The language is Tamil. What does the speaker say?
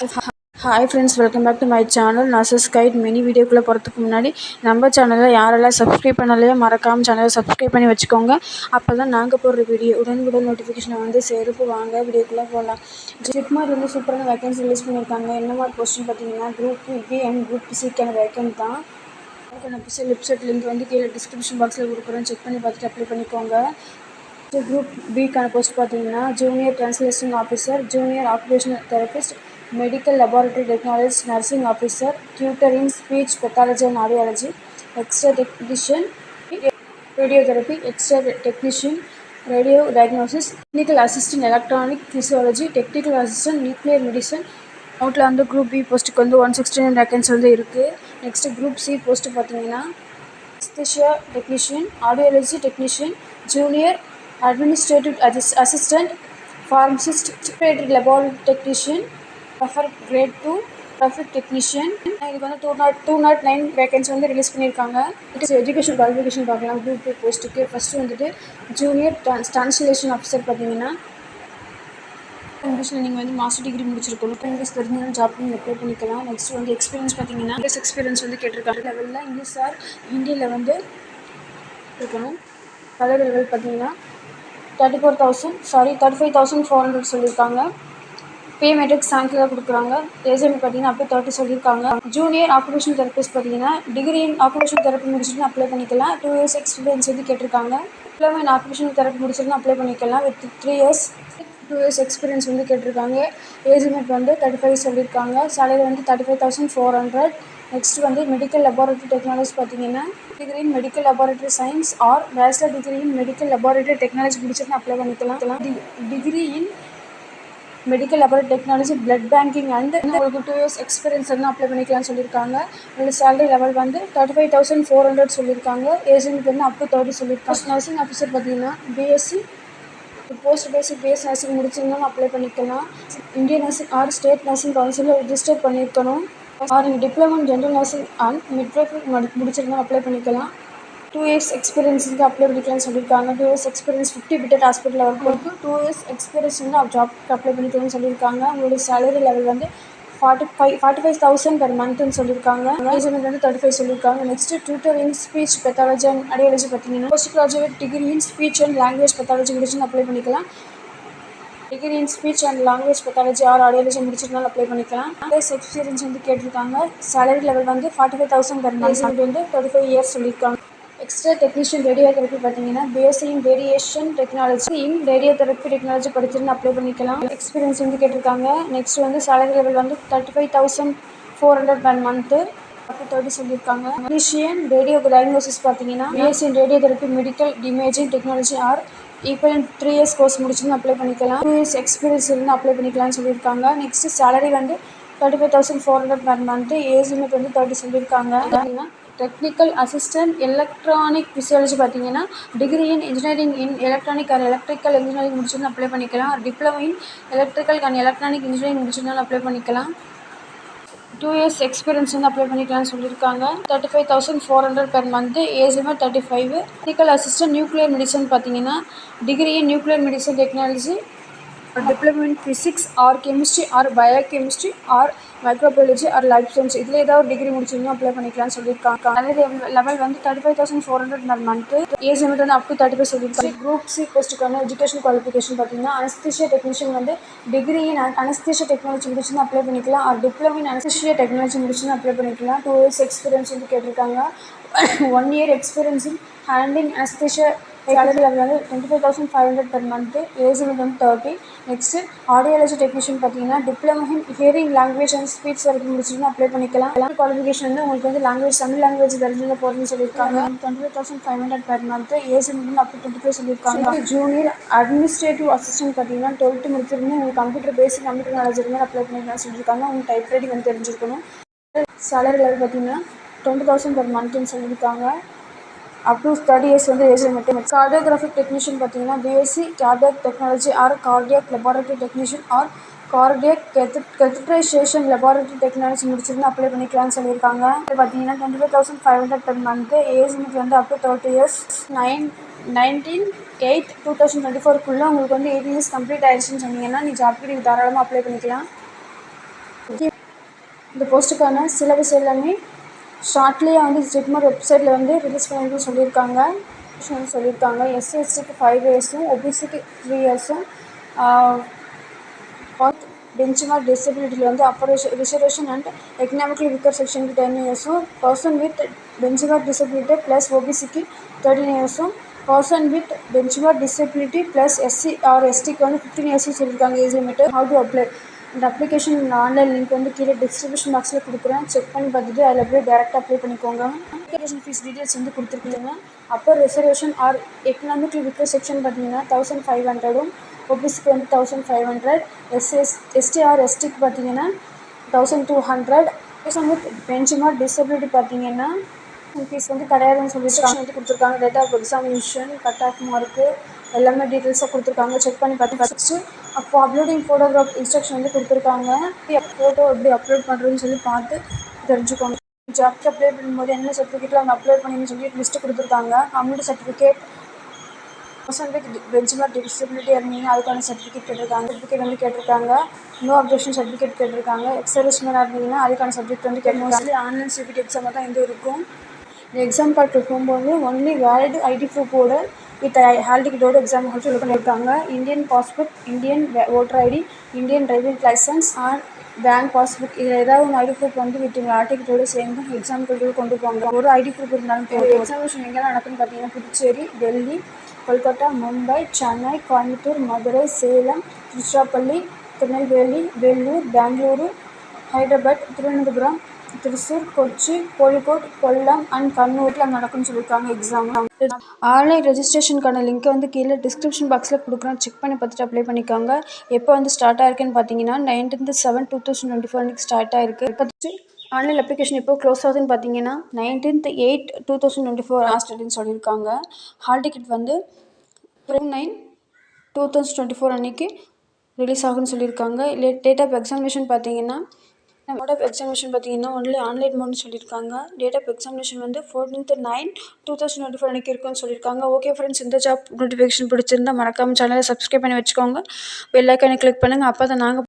Hi friends, welcome back to my channel nurses guide. Mini வீடியோக்குள்ளே போகிறதுக்கு முன்னாடி நம்ம சேனலில் யாரெல்லாம் சப்ஸ்கிரைப் பண்ணலையோ மறக்காமல் சேனலை சப்ஸ்கிரைப் பண்ணி வச்சுக்கோங்க. அப்போ தான் நாங்கள் போடுற வீடியோ உடனுக்குடன் நோட்டிஃபிகேஷனை வந்து சேருப்பு. வாங்க வீடியோக்குள்ளே போகலாம். ஜிப்மார் வந்து சூப்பரான வேகன்சி ரிலீஸ் பண்ணியிருக்காங்க. என்ன மாதிரி போஸ்ட்னு பார்த்தீங்கன்னா குரூப் பி அண்ட் குரூப் சிக்கான வேகன்ட் தான். அதுக்கான அஃபிஷியல் வெப்சைட் லிங்க் வந்து கீழே டிஸ்கிரிப்ஷன் பாக்ஸில் கொடுக்குறோம். செக் பண்ணி பார்த்துட்டு அப்ளை பண்ணிக்கோங்க. குரூப் பிக்கான போஸ்ட் பார்த்தீங்கன்னா junior translation officer, junior occupational therapist, medical laboratory technologist, nursing officer, tutor in speech pathology and audiology, x-ray technician, radiotherapy, x-ray technician, radio diagnosis, technical assistant electronic physiology, technical assistant nuclear medicine. அவுட்டில் வந்து குரூப் பி போஸ்ட்டுக்கு வந்து 169 வேகன்சி வந்து இருக்குது. நெக்ஸ்ட்டு குரூப் சி போஸ்ட்டு பார்த்தீங்கன்னா anaesthesia technician, audiology technician, junior administrative assistant, pharmacist, respiratory laboratory technician, refer grade 2 traffic technician. இதுக்கு வந்து 209 வேகன்சி வந்து ரிலீஸ் பண்ணியிருக்காங்க. எஜுகேஷன் குவாலிஃபிகேஷன் பார்க்கலாம். குரூப் டூ போஸ்ட்டுக்கு ஃபஸ்ட்டு வந்துட்டு ஜூனியர் டிரான்ஸ்லேஷன் ஆஃபீஸர் பார்த்தீங்கன்னா இங்கிலீஷில் நீங்கள் வந்து மாஸ்டர் டிகிரி முடிச்சிருக்கணும். இங்கிலீஷ் தெரிஞ்சாலும் ஜாப் நீங்கள் அப்ளை பண்ணிக்கலாம். நெக்ஸ்ட் வந்து எக்ஸ்பீரியன்ஸ் பார்த்தீங்கன்னா எக்ஸ்பீரியன்ஸ் வந்து கேட்டிருக்காங்க. லெவலில் இங்கிலீஷ் ஆர் ஹிந்தியில் வந்து இருக்கணும். கலர் லெவல் பார்த்தீங்கன்னா 35,400 சொல்லியிருக்காங்க. பே மெட்ரிக் சாங்கில் கொடுக்குறாங்க. ஏஜ் பார்த்தீங்கன்னா அப்போ 30 சொல்லியிருக்காங்க. ஜூனியர் ஆக்குபேஷனல் தெரபிஸ்ட் பார்த்தீங்கன்னா டிகிரி இன் ஆக்குபேஷனல் தெரப்பி முடிச்சுட்டு அப்ளை பண்ணிக்கலாம். 2 இயர்ஸ் எக்ஸ்பீரியன்ஸ் வந்து கேட்டிருக்காங்க. டிப்ளமோ இன் ஆக்குபேஷனல் தெரப்பி முடிச்சுட்டு அப்ளை பண்ணிக்கலாம். வித் 2 இயர்ஸ் எக்ஸ்பீரியன்ஸ் வந்து கேட்டிருக்காங்க. ஏஜ் லிமிட் வந்து 35 சொல்லியிருக்காங்க. சேலரி வந்து 35,400. நெக்ஸ்ட் வந்து மெடிக்கல் லெபார்டரி டெக்னாலஜி பார்த்தீங்கன்னா degree in medical laboratory science or bachelor degree in medical laboratory technology முடிச்சுட்டு அப்ளை பண்ணிக்கலாம். Degree in medical laboratory technology blood banking and உங்களுக்கு 2 இயர்ஸ் எக்ஸ்பீரியன்ஸ் வந்து அப்ளை பண்ணிக்கலாம்னு சொல்லியிருக்காங்க. உங்களோட சேலரி லெவல் வந்து 35,400 சொல்லியிருக்காங்க. ஏஜ் லிமிட் வந்து அப் டு 30 சொல்லியிருக்காங்க. நர்சிங் ஆஃபீஸர் பார்த்தீங்கன்னா BSc post basic BSc nursing முடிச்சிருந்தாலும் அப்ளை பண்ணிக்கலாம். Indian nursing or state nursing கவுன்சிலில் ரிஜிஸ்டர் பண்ணியிருக்கணும். Or diploma in general nursing and midwifery முடிச்சிருந்தாலும் அப்ளை பண்ணிக்கலாம். 2 இயர்ஸ் எக்ஸ்பீரியன்ஸ் வந்து அப்ளை பண்ணிக்கலாம்னு சொல்லியிருக்காங்க. 2 இயர்ஸ் எக்ஸ்பீரியன்ஸ் 50 பிட்டட் ஹாஸ்பிட்டலில் ஒர்க் இருக்குது. 2 இயர்ஸ் எக்ஸ்பீரியன்ஸ் வந்து ஜாப்க்கு அப்ளை பண்ணிக்கலாம்னு சொல்லியிருக்காங்க. உங்களோட சேலரி லெவல் வந்து 45,000 பெர் மந்த்னு சொல்லியிருக்காங்க. ஏஜ் லிமிட் வந்து 35 சொல்லியிருக்காங்க. Next tutor in speech pathology and audiology பார்த்தீங்கன்னா post graduate degree in speech and language pathology முடிச்சுன்னு அப்ளை பண்ணிக்கலாம். Degree in speech and language pathology or audiology முடிச்சிருந்தாலும் அப்ளை பண்ணிக்கலாம். இயர்ஸ் எக்ஸ்பீரியன்ஸ் வந்து கேட்டிருக்காங்க. சேலரி லெவல் வந்து 45,000 பெர் மந்த் வந்து 35 இயர்ஸ் சொல்லியிருக்காங்க. எக்ஸ்ரே டெக்னீஷியன் ரேடியோதெரப்பி பார்த்தீங்கன்னா BSc in radiation technology in radiotherapy technology படிச்சிருந்து அப்ளை பண்ணிக்கலாம். எக்ஸ்பீரியன்ஸ் வந்து கேட்டிருக்காங்க. நெக்ஸ்ட் வந்து சேலரி லெவல் வந்து 35,400 பெர் மந்த்து அப்போ 30 சொல்லியிருக்காங்க. டெக்னீஷியன் ரேடியோ டயக்னோசிஸ் பார்த்தீங்கன்னா BSc in radiotherapy medical imaging technology or equivalent 3 years course முடிச்சுன்னு அப்ளை பண்ணிக்கலாம். 2 இயர்ஸ் எக்ஸ்பீரியன்ஸ் இருந்து அப்ளை பண்ணிக்கலாம்னு சொல்லியிருக்காங்க. நெக்ஸ்ட் சேலரி வந்து 35,400 பெர் மந்த்து. ஏஜ் லிமிட் வந்து 30 சொல்லியிருக்காங்க. டெக்னிக்கல் அசிஸ்டன்ட் எலக்ட்ரானிக் ஃபிசியாலஜி பார்த்தீங்கன்னா degree in engineering in electronic and electrical engineering முடிச்சுன்னு அப்ளை பண்ணிக்கலாம். Diploma in electrical and electronic engineering முடிச்சிருந்தாலும் அப்ளை பண்ணிக்கலாம். 2 இயர்ஸ் எக்ஸ்பீரியன்ஸ் வந்து அப்ளை பண்ணிக்கலாம்னு சொல்லியிருக்காங்க. 35,400 per month. Age limit 35. Technical assistant nuclear medicine பார்த்தீங்கன்னா degree in nuclear medicine technology, diploma in physics or chemistry or biochemistry or microbiology or life science இதில் ஏதாவது டிகிரி முடிச்சிருந்தோம் அப்ளை பண்ணிக்கலாம்னு சொல்லியிருக்காங்க. சேலரி லெவல் வந்து 35,400 பெர் மந்த்து. ஏஜ் லிமிட் வந்து அப் டு 35 சொல்லியிருக்காங்க. குரூப் சி போஸ்ட்டுக்கான எஜுகேஷன் குவாலிஃபிகேஷன் பார்த்தீங்கன்னா அனஸ்தீசியா டெக்னீஷியன் வந்து டிகிரி இன் அனஸ்தீசியா டெக்னாலஜி முடிச்சுன்னு அப்ளை பண்ணிக்கலாம். Or diploma in anaesthesia technology முடிச்சுன்னு அப்ளை பண்ணிக்கலாம். 2 இயர்ஸ் எக்ஸ்பீரியன்ஸ் வந்து கேட்டிருக்காங்க. 1 year experience in handling anaesthesia. Salary level வந்து 25,500 பெர் மந்த்து. ஏஜ் லிமிட் வந்து 30. நெக்ஸ்ட் ஆடியாலஜி டெக்னீஷியன் பார்த்தீங்கன்னா diploma in hearing language and speech therapy முடிச்சுட்டு அப்ளை பண்ணிக்கலாம். குவாலிஃபிகேஷன் வந்து உங்களுக்கு வந்து லாங்குவேஜ் தமிழ் லாங்குவேஜ் தெரிஞ்சுங்க போகிறதுன்னு சொல்லியிருக்காங்க. 25,500 பெர் மந்த்து. ஏஜ் லிமிட் வந்து அப் டு 25 சொல்லியிருக்காங்க. ஜூனியர் அட்மினிஸ்ட்ரேட்டிவ் அசிஸ்டன்ட் பார்த்தீங்கன்னா 12th முடிச்சிருந்து உங்களுக்கு கம்ப்யூட்டர் பேசிக் கம்ப்யூட்டர் நாலேஜ் இருந்தால் அப்ளை பண்ணிக்கலாம்னு சொல்லியிருக்காங்க. உங்களுக்கு டைப் ரைட்டிங் வந்து தெரிஞ்சிருக்கணும். சேலரி லெவல் பார்த்தீங்கன்னா 20,000 பெர் மந்த்னு சொல்லியிருக்காங்க. அப் டு 30 இயர்ஸ் வந்து ஏஜ் லிமிட். கார்டியோகிராஃபிக் டெக்னீஷியன் பார்த்தீங்கன்னா BSc cardiac technology or cardiac laboratory technician or cardiac catheterisation laboratory technology முடிச்சிருந்து அப்ளை பண்ணிக்கலாம்னு சொல்லியிருக்காங்க. பார்த்தீங்கன்னா 25,500 பெர் மந்த்து. ஏஜ் லிமிட் வந்து அப் டு 30 இயர்ஸ். 19/8/2024 உங்களுக்கு வந்து 18 இயர்ஸ் கம்ப்ளீட் ஆயிடுச்சுன்னு சொன்னீங்கன்னா நீ ஜாப்க்கு தாராளமாக அப்ளை பண்ணிக்கலாம். இந்த போஸ்ட்டுக்கான சிலபஸ் எல்லாமே ஷார்ட்லேயே வந்து ஜிப்மர் வெப்சைட்டில் வந்து ரிலீஸ் பண்ணி சொல்லியிருக்காங்க. எஸ்சிஎஸ்டிக்கு 5 இயர்ஸும் ஓபிசிக்கு 3 இயர்ஸும் பெஞ்ச்மார்க் டிசபிலிட்டியில் வந்து upper reservation and economically weaker செக்ஷனுக்கு 10 இயர்ஸும் person with benchmark disability plus ஓபிசிக்கு 13 இயர்ஸும் person with benchmark disability plus SC or எஸ்டிக்கு வந்து 15 இயர்ஸும் சொல்லியிருக்காங்க age limit. How to apply? இந்த அப்ளிகேஷன் ஆன்லைன் லிங்க் வந்து கீழே டிஸ்கிரிப்ஷன் பாக்ஸில் கொடுக்குறேன். செக் பண்ணி பார்த்துட்டு அதில் போய் டேரெக்டாக அப்ளை பண்ணிக்கோங்க. அப்ளிகேஷன் ஃபீஸ் டீட்டெயில்ஸ் வந்து கொடுத்துருக்கீங்க. Upper reservation or economically weaker section பார்த்தீங்கன்னா 1500 ஓபிசிக்கு வந்து 1500, எஸ்டி ஆர் எஸ்டிக்கு பார்த்தீங்கன்னா 1200. பர்சன் வித் பெஞ்ச்மார்க் டிசபிலிட்டி பார்த்தீங்கன்னா ஃபீஸ் வந்து கிடையாதுன்னு சொல்லிட்டு வந்து கொடுத்துருக்காங்க. Date of examination, cut off mark எல்லாமே டீட்டெயில்ஸாக கொடுத்துருக்காங்க. செக் பண்ணி பார்த்து ஃபஸ்ட்டு அப்போ அப்லோடிங் ஃபோட்டோகிராஃப் இன்ஸ்ட்ரக்ஷன் வந்து கொடுத்துருக்காங்க. ஃபோட்டோ எப்படி அப்லோட் பண்ணுறதுன்னு சொல்லி பார்த்து தெரிஞ்சுக்கோங்க. ஜாப்க்கு அப்ளை பண்ணும்போது என்ன சர்டிஃபிகேட்டில் அவங்க அப்லோட் பண்ணின்னு சொல்லி லிஸ்ட்டு கொடுத்துருக்காங்க. Community certificate, person with benchmark disability இருந்தீங்கன்னா அதுக்கான சர்டிஃபிகேட் கேட்டிருக்காங்க. நோ அப்ஜெக்ஷன் சர்டிஃபிகேட் கேட்டிருக்காங்க. எக்ஸர்விஸ்மேனாக இருந்தீங்கன்னா அதுக்கான சர்டிஃபிகேட் வந்து மோஸ்ட்லி ஆன்லைன் சிபிடி எக்ஸாமாக தான் இது இருக்கும். இந்த எக்ஸாம் கார்டு போகும்போது ஒன்லி வேலிட் ஐடி ப்ரூஃபோட வித் ஹால் டிக்கெட்டோட எக்ஸாம் ஹால் ஃபில் பண்ணியிருக்காங்க. Indian passbook, Indian voter ID, Indian driving licence or bank passbook இதில் ஏதாவது ஒன்று ஐடி ப்ரூஃப் வந்து வித் ஹால் டிக்கெட்டோடு சேர்ந்து எக்ஸாம் கொண்டு போவாங்க. ஒரு ஐடி ப்ரூஃப் இருந்தாலும் போதும். எக்ஸாமினேஷன் எங்கெல்லாம் நடக்குன்னு பார்த்தீங்கன்னா புதுச்சேரி, டெல்லி, கொல்கத்தா, மும்பை, சென்னை, கோயம்புத்தூர், மதுரை, சேலம், திருச்சிராப்பள்ளி, திருநெல்வேலி, வேலூர், பெங்களூரு, ஹைதராபாத், திருவனந்தபுரம், திருச்சூர், கொச்சி, கோழிக்கோட், கொல்லம் அண்ட் கண்ணூரில் நடக்கும்னு சொல்லியிருக்காங்க எக்ஸாம். ஆன்லைன் ரெஜிஸ்ட்ரேஷனுக்கான லிங்க்கை வந்து கீழே டிஸ்கிரிப்ஷன் பாக்ஸில் கொடுக்குறேன். செக் பண்ணி பார்த்துட்டு அப்ளை பண்ணிக்கோங்க. எப்போ வந்து ஸ்டார்ட் ஆயிருக்குன்னு பார்த்தீங்கன்னா 19/7/2024 அன்றைக்கி ஸ்டார்ட் ஆயிருக்கு. ஆன்லைன் அப்ளிகேஷன் எப்போ க்ளோஸ் ஆகுதுன்னு பார்த்தீங்கன்னா 19/8/2024 லாஸ்ட் டேட்னு சொல்லியிருக்காங்க. ஹால் டிக்கெட் வந்து 9/2024 அன்றைக்கி ரிலீஸ் ஆகுன்னு சொல்லியிருக்காங்க. டேட் ஆஃப் எக்ஸாமினேஷன் பார்த்தீங்கன்னா ஒன்லி ஆன்லைன் மோட்னு சொல்லியிருக்காங்க. டேட் ஆஃப் எக்ஸாமினேஷன் வந்து 14/9/2024 அன்றைக்கி இருக்குன்னு சொல்லியிருக்காங்க. ஓகே ஃப்ரெண்ட்ஸ், இந்த ஜாப் நோட்டிஃபிகேஷன் பிடிச்சிருந்தா மறக்காமல் சேனலை சப்ஸ்கிரைப் பண்ணி வச்சுக்கோங்க. பெல் ஐக்கானை கிளிக் பண்ணுங்கள். அப்போ தான் நாங்கள்